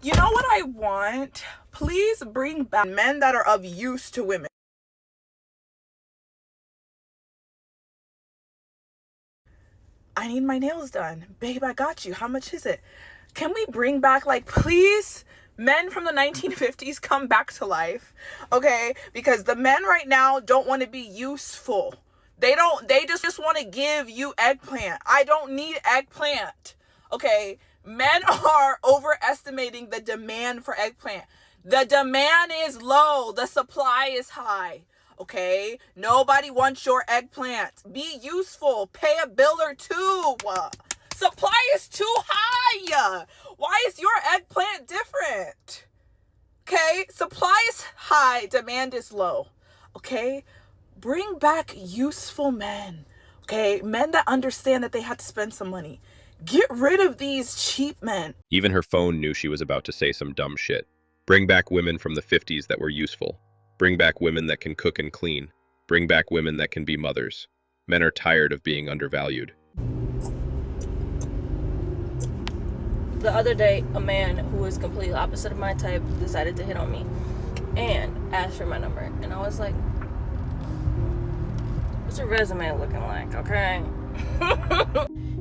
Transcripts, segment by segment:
You know what I want? Please bring back men that are of use to women. I need my nails done. Babe, I got you. How much is it? Can we bring back, like, please, men from the 1950s come back to life, okay? Because the men right now don't want to be useful. They just want to give you eggplant. I don't need eggplant, okay? Men are overestimating the demand for eggplant. The demand is low. The supply is high. Okay? Nobody wants your eggplant. Be useful. Pay a bill or two. Supply is too high. Why is your eggplant different? Okay? Supply is high. Demand is low. Okay? Bring back useful men. Okay? Men that understand that they have to spend some money. Get rid of these cheap men. Even her phone knew she was about to say some dumb shit. Bring back women from the 50s that were useful. Bring back women that can cook and clean. Bring back women that can be mothers. Men are tired of being undervalued. The other day, a man who was completely opposite of my type decided to hit on me and asked for my number. And I was like, what's your resume looking like, okay?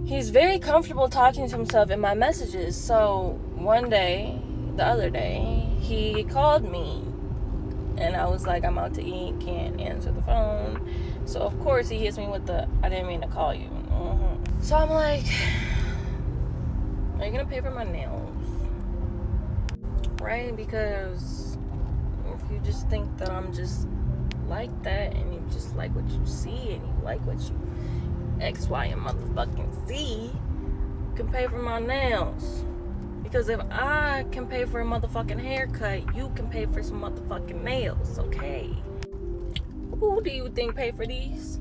He's very comfortable talking to himself in my messages. So the other day, he called me. And I was like, I'm out to eat, can't answer the phone. So, of course, he hits me with the, I didn't mean to call you. So I'm like, are you going to pay for my nails? Right? Because if you just think that I'm just like that, and you just like what you see, and you like what you X, Y, and motherfucking Z, you can pay for my nails. Because if I can pay for a motherfucking haircut, you can pay for some motherfucking nails, okay? Who do you think pay for these?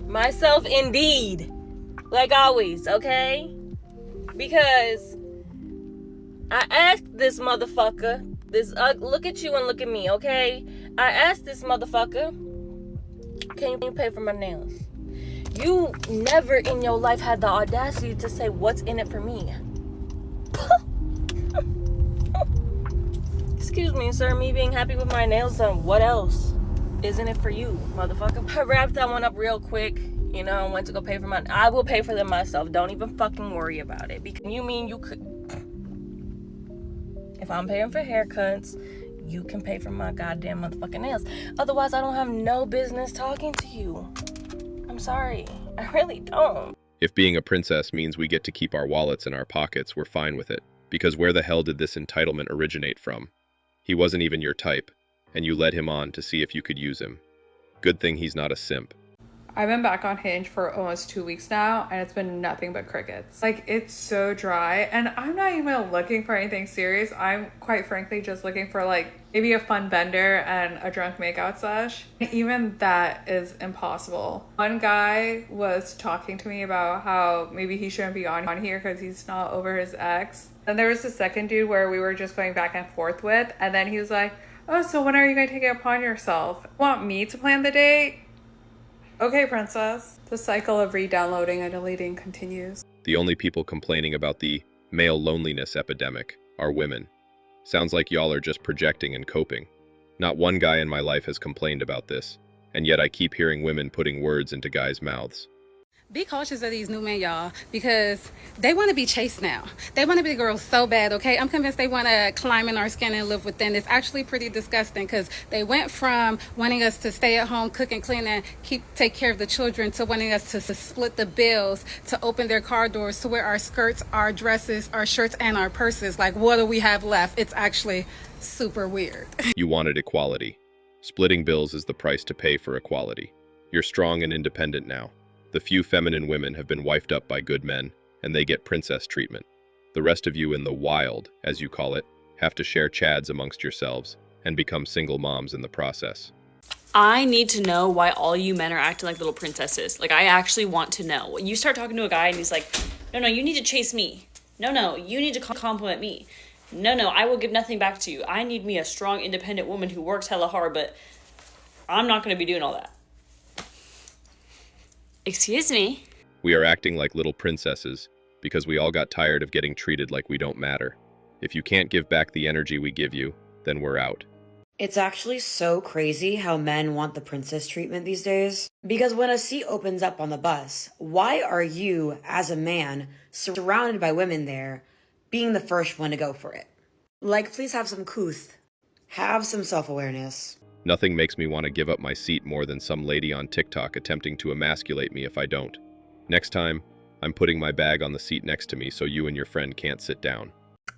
Myself, indeed. Like always, okay? Because I asked this motherfucker, look at you and look at me, okay? I asked this motherfucker, can you pay for my nails? You never in your life had the audacity to say, what's in it for me? Excuse me, sir, me being happy with my nails done, what else isn't it for you, motherfucker? I wrapped that one up real quick, you know, went to go pay for mine. I will pay for them myself, don't even fucking worry about it. Because you mean you could, if I'm paying for haircuts, you can pay for my goddamn motherfucking nails. Otherwise, I don't have no business talking to you. I'm sorry, I really don't. If being a princess means we get to keep our wallets in our pockets, we're fine with it. Because where the hell did this entitlement originate from? He wasn't even your type, and you led him on to see if you could use him. Good thing he's not a simp. I've been back on Hinge for almost 2 weeks now, and it's been nothing but crickets. Like, it's so dry, and I'm not even looking for anything serious. I'm quite frankly just looking for, like, maybe a fun bender and a drunk makeout sesh. Even that is impossible. One guy was talking to me about how maybe he shouldn't be on here because he's not over his ex. Then there was the second dude where we were just going back and forth with, and then he was like, oh, so when are you going to take it upon yourself? Want me to plan the date? Okay, princess. The cycle of re-downloading and deleting continues. The only people complaining about the male loneliness epidemic are women. Sounds like y'all are just projecting and coping. Not one guy in my life has complained about this, and yet I keep hearing women putting words into guys' mouths. Be cautious of these new men, y'all, because they want to be chased now. They want to be girls so bad, okay? I'm convinced they want to climb in our skin and live within. It's actually pretty disgusting because they went from wanting us to stay at home, cook and clean and take care of the children to wanting us to split the bills, to open their car doors, to wear our skirts, our dresses, our shirts, and our purses. Like, what do we have left? It's actually super weird. You wanted equality. Splitting bills is the price to pay for equality. You're strong and independent now. The few feminine women have been wifed up by good men, and they get princess treatment. The rest of you in the wild, as you call it, have to share chads amongst yourselves and become single moms in the process. I need to know why all you men are acting like little princesses. Like, I actually want to know. You start talking to a guy and he's like, no, you need to chase me. No, you need to compliment me. No, I will give nothing back to you. I need me a strong, independent woman who works hella hard, but I'm not going to be doing all that. Excuse me? We are acting like little princesses because we all got tired of getting treated like we don't matter. If you can't give back the energy we give you, then we're out. It's actually so crazy how men want the princess treatment these days. Because when a seat opens up on the bus, why are you, as a man, surrounded by women there, being the first one to go for it? Like, please have some couth. Have some self-awareness. Nothing makes me want to give up my seat more than some lady on TikTok attempting to emasculate me if I don't. Next time, I'm putting my bag on the seat next to me so you and your friend can't sit down.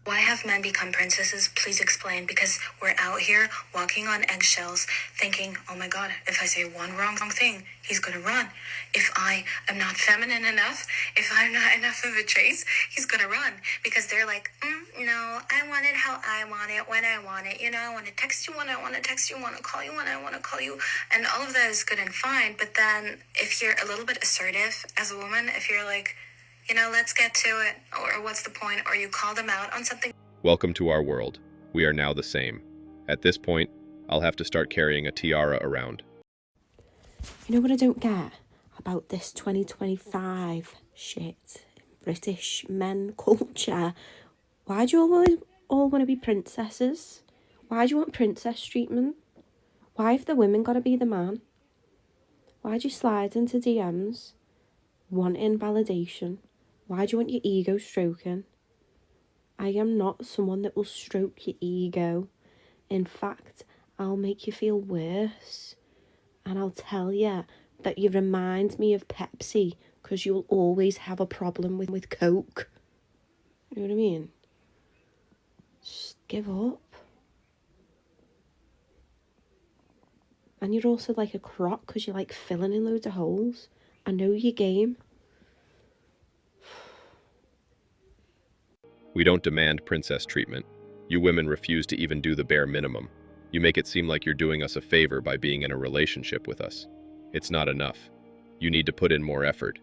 Why have men become princesses? Please explain. Because we're out here walking on eggshells thinking, oh my God, if I say one wrong thing, he's gonna run. If I am not feminine enough, if I'm not enough of a chase, he's gonna run. Because they're like, no, I want it how I want it, when I want it. You know, I want to text you when I want to text you, I want to call you when I want to call you. And all of that is good and fine. But then if you're a little bit assertive as a woman, if you're like, you know, let's get to it, or what's the point, or you call them out on something. Welcome to our world. We are now the same. At this point, I'll have to start carrying a tiara around. You know what I don't get about this 2025 shit? British men culture. Why do you all want to be princesses? Why do you want princess treatment? Why have the women got to be the man? Why do you slide into DMs wanting validation? Why do you want your ego stroking? I am not someone that will stroke your ego. In fact, I'll make you feel worse. And I'll tell you that you remind me of Pepsi because you'll always have a problem with Coke. You know what I mean? Just give up. And you're also like a crock because you're like filling in loads of holes. I know your game. We don't demand princess treatment. You women refuse to even do the bare minimum. You make it seem like you're doing us a favor by being in a relationship with us. It's not enough. You need to put in more effort.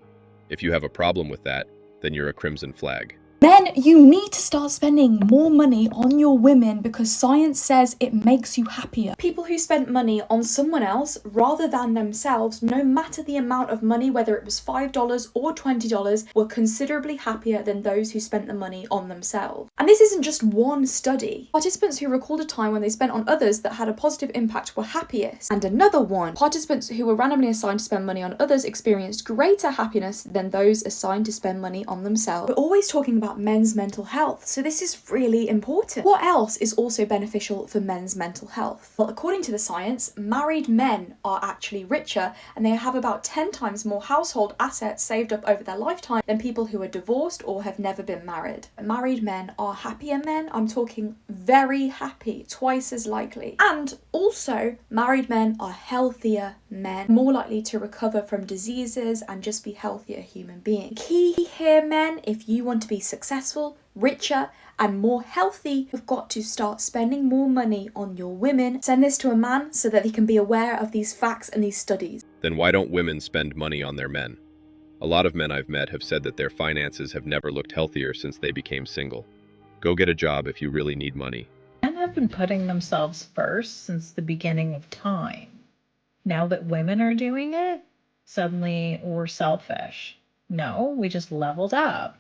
If you have a problem with that, then you're a crimson flag. Men, you need to start spending more money on your women because science says it makes you happier. People who spent money on someone else rather than themselves, no matter the amount of money, whether it was $5 or $20, were considerably happier than those who spent the money on themselves. And this isn't just one study. Participants who recalled a time when they spent on others that had a positive impact were happiest. And another one, participants who were randomly assigned to spend money on others experienced greater happiness than those assigned to spend money on themselves. We're always talking about men's mental health, so this is really important. What else is also beneficial for men's mental health? Well, according to the science, married men are actually richer and they have about 10 times more household assets saved up over their lifetime than people who are divorced or have never been married. Married men are happier men. I'm talking very happy, twice as likely. And also, married men are healthier men, more likely to recover from diseases and just be healthier human beings. Key here, men, if you want to be successful, richer, and more healthy, you've got to start spending more money on your women. Send this to a man so that he can be aware of these facts and these studies. Then why don't women spend money on their men? A lot of men I've met have said that their finances have never looked healthier since they became single. Go get a job if you really need money. Men have been putting themselves first since the beginning of time. Now that women are doing it, suddenly we're selfish. No, we just leveled up.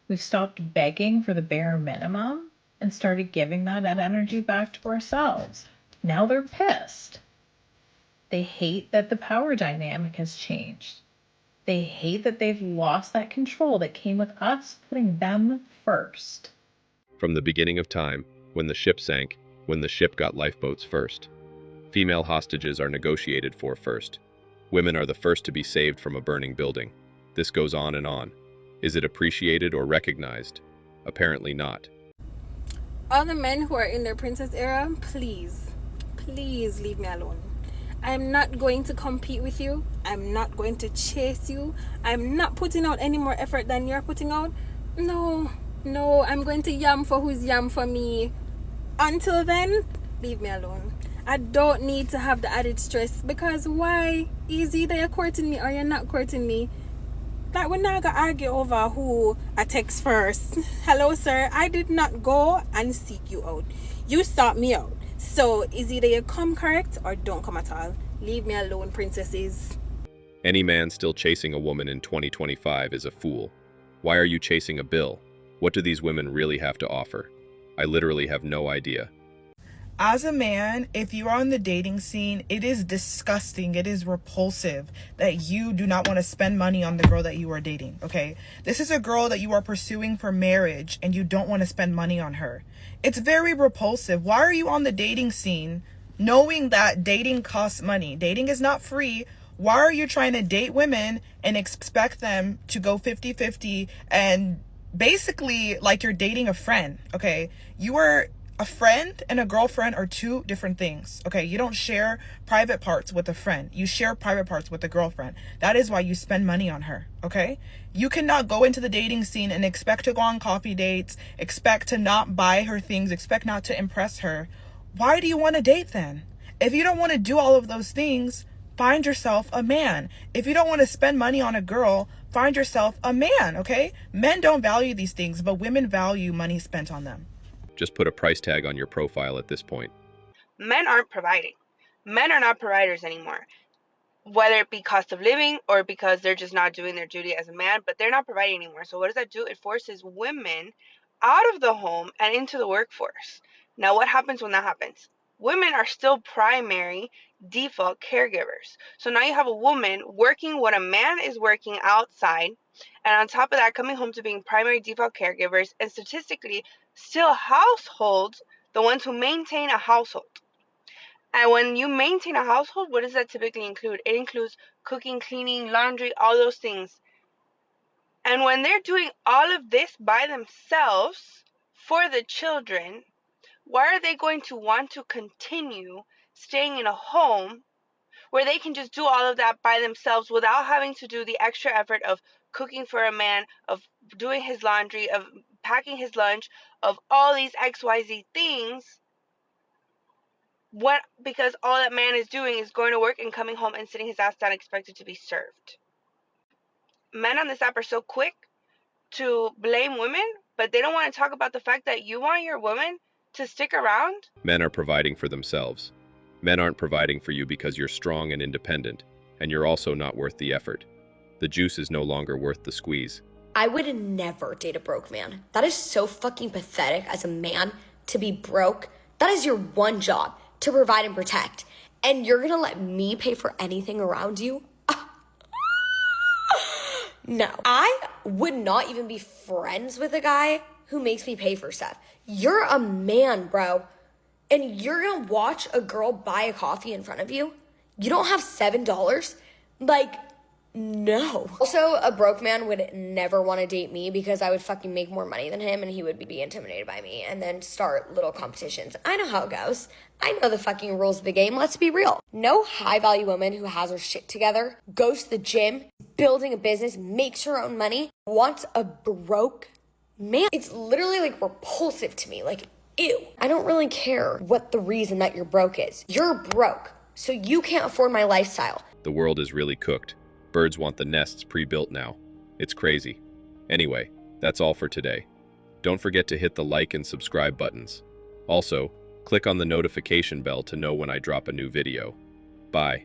We've stopped begging for the bare minimum and started giving that energy back to ourselves. Now they're pissed. They hate that the power dynamic has changed. They hate that they've lost that control that came with us putting them first. From the beginning of time, when the ship sank, when the ship got lifeboats first. Female hostages are negotiated for first. Women are the first to be saved from a burning building. This goes on and on. Is it appreciated or recognized? Apparently not. All the men who are in their princess era, please leave me alone. I'm not going to compete with you. I'm not going to chase you. I'm not putting out any more effort than you're putting out. No, I'm going to yam for who's yam for me. Until then, leave me alone. I don't need to have the added stress because why? Is either you're courting me or you're not courting me. Like, we're not gonna argue over who I text first. Hello, sir. I did not go and seek you out. You sought me out. So, is either you come correct or don't come at all. Leave me alone, princesses. Any man still chasing a woman in 2025 is a fool. Why are you chasing a bill? What do these women really have to offer? I literally have no idea. As a man, if you are on the dating scene, it is disgusting. It is repulsive that you do not want to spend money on the girl that you are dating, okay? This is a girl that you are pursuing for marriage and you don't want to spend money on her. It's very repulsive. Why are you on the dating scene knowing that dating costs money? Dating is not free. Why are you trying to date women and expect them to go 50-50 and basically like you're dating a friend, okay? You are a friend and a girlfriend are two different things, okay? You don't share private parts with a friend. You share private parts with a girlfriend. That is why you spend money on her, okay? You cannot go into the dating scene and expect to go on coffee dates, expect to not buy her things, expect not to impress her. Why do you want to date then? If you don't want to do all of those things, find yourself a man. If you don't want to spend money on a girl, find yourself a man, okay? Men don't value these things, but women value money spent on them. Just put a price tag on your profile at this point. Men aren't providing. Men are not providers anymore. Whether it be cost of living or because they're just not doing their duty as a man, but they're not providing anymore. So what does that do? It forces women out of the home and into the workforce. Now, what happens when that happens? Women are still primary default caregivers. So now you have a woman working what a man is working outside, and on top of that, coming home to being primary default caregivers, and statistically, still households, the ones who maintain a household. And when you maintain a household, what does that typically include? It includes cooking, cleaning, laundry, all those things. And when they're doing all of this by themselves for the children, why are they going to want to continue staying in a home where they can just do all of that by themselves without having to do the extra effort of cooking for a man, of doing his laundry, of packing his lunch, of all these XYZ things? What? Because all that man is doing is going to work and coming home and sitting his ass down expected to be served. Men on this app are so quick to blame women, but they don't want to talk about the fact that you want your woman to stick around. Men are providing for themselves. Men aren't providing for you because you're strong and independent, and you're also not worth the effort. The juice is no longer worth the squeeze. I would never date a broke man. That is so fucking pathetic as a man to be broke. That is your one job, to provide and protect. And you're gonna let me pay for anything around you? No. I would not even be friends with a guy who makes me pay for stuff. You're a man, bro. And you're gonna watch a girl buy a coffee in front of you? You don't have $7? Like, no. Also, a broke man would never want to date me because I would fucking make more money than him and he would be intimidated by me and then start little competitions. I know how it goes. I know the fucking rules of the game. Let's be real. No high-value woman who has her shit together, goes to the gym, building a business, makes her own money, wants a broke man. It's literally like repulsive to me. Like, ew. I don't really care what the reason that you're broke is. You're broke, so you can't afford my lifestyle. The world is really cooked. Birds want the nests pre-built now. It's crazy. Anyway, that's all for today. Don't forget to hit the like and subscribe buttons. Also, click on the notification bell to know when I drop a new video. Bye.